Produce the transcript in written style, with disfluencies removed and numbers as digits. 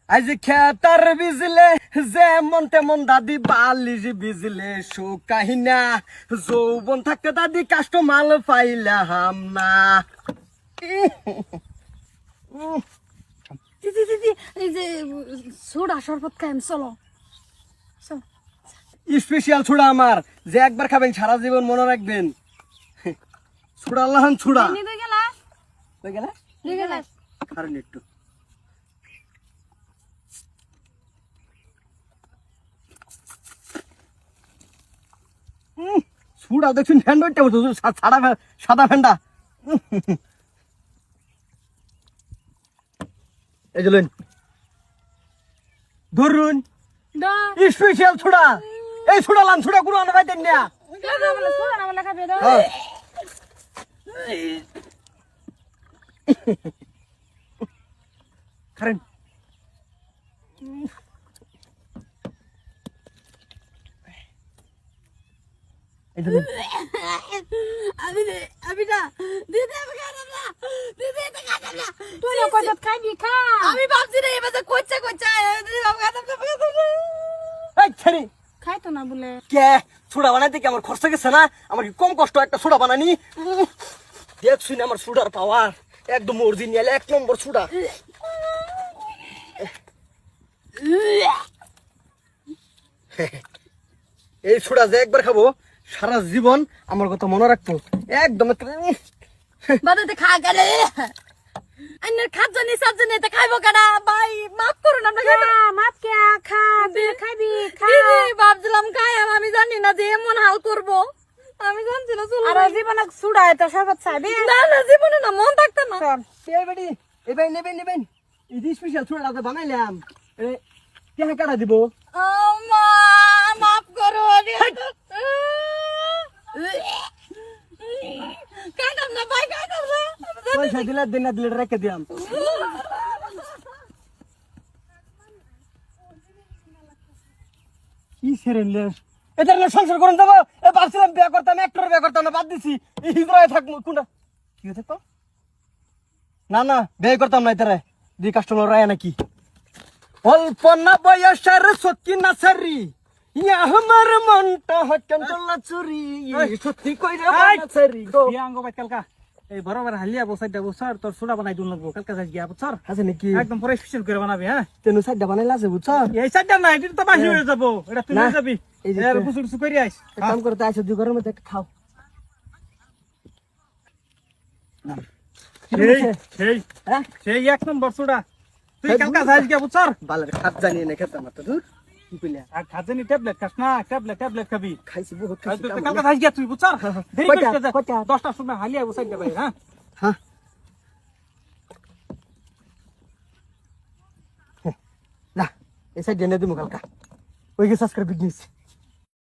আজ খেতার বিজলে যেমন তেমন দাদি বালিশ বিজলে শুকাইনা যৌবন থাকতে দাদি কাষ্ট মাল পাইলাম না। দিদি দিদি এই যে সোডা শরবত খাইম চলো চল। স্পেশাল ছুড়া আমার, যে একবার খাবেন সারা জীবন মনে রাখবেন। ছুড়া আল্লাহন ছুড়া নিয়ে গেলা হয়ে গেলে নিয়ে গেলা কারণ একটু ছুড়া দেখছেন ফ্যান সাদা ফ্যানটা। এই যে লইন, ধরুন দা স্পেশাল ছুড়া। এই ছুড়া লান ছুড়া গুলো আনা পাইতেন না। দাদা বলে সোডা না বলে খাবে দাও। কারণ আমি না দিদি আমি খাইলাম না দিদি এটা খাইলাম না তুই কত খাইবি খা আমি ভাবছি না এবারে কইছে দিদি আমি খাইলাম না এই ছেড়ে খাই তো না বলে কে ছুড়া বানাইতে কি আমার খরচ গেছে না? আমার কি কম কষ্ট একটা ছুড়া বানানি? দেখছুন আমার ছুড়ার পাওয়ার একদম অরিজিনাল এক নম্বর ছুড়া। এই ছুড়া যে একবার খাবো সারা জীবন আমার কথা মনে রাখবো একদম। বাদাতে খা গেলে আন্নার খাজনি সাজনি এটা খাইবো কাটা ভাই মাফ করুন আপনাকে মাফ কে খা তুই খাইবি খা দিদি ভাবছিলাম খাই আমি জানি না যে এমন হাল করব। আমি জানছি না চলো আর জীবনে সুড়া এটা সরবত চাইবি না না জীবনে না মন থাকতে না এই বেটি এই ভাই নেবেন এই স্পেশাল ছুড়াটা বানাইলাম কে কাটা দিব? আম্মা মাফ করো কাটাম না ভাই কাটাম না পয়সা দিলে দিন না দিলে রেখে দিলাম। কি সেরেনলে এটা না সংসার করুন দেবো। ভাবছিলাম বিয়ে করতাম, একটার বিয়ে করতাম না, বাদ দিছি। এই হিজড়ায় থাকবো কোনটা কি হয়েছে তো? না বিয়ে করতাম না। এটারে দুই কাস্টমার রায় নাকি অল্প না বয়সের সত্যি না সারি ইয়া আমার মনটা হচ্ছেন তোলা চুরি সত্যি কই রে সারি গো আঙ্গ ভাই কালকা এই বরাবর হালিয়া বসাইটা বসার তোর সোডা বানাই দুন লাগবো কালকা যাই গিয়া বছর আছে নাকি? একদম পুরো স্পেশাল করে বানাবি। হ্যাঁ তেনু সাইডটা বানাইলা আছে বুঝছ? এই সাইডটা না এটা তো বাহির হয়ে যাবো, এটা তুই না, যাবি এই যে এর কুসুর কুসু করে আইস। এক কাম করতে আইছো দুই ঘরের মধ্যে একটা খাও। সেই সেই হ্যাঁ সেই এক নম্বর সোডা তুই কালকা যাই গিয়া বছর বালের খাত জানিয়ে না খেতাম না তো দূর কি কইলা আর খাজনি ট্যাবলেট খাস না, ট্যাবলেট খাবি। খাইছি বহুত আর খাইছি তুই কালকা যাই গিয়া তুই বছর দেরি কয়টা? করতে যা কয়টা? 10টার সময় হালিয়া বসাইতে ভাই। হ্যাঁ হ্যাঁ না এই সাইড জেনে দিমু কালকা ওই গে সাবস্ক্রাইব বিজনেস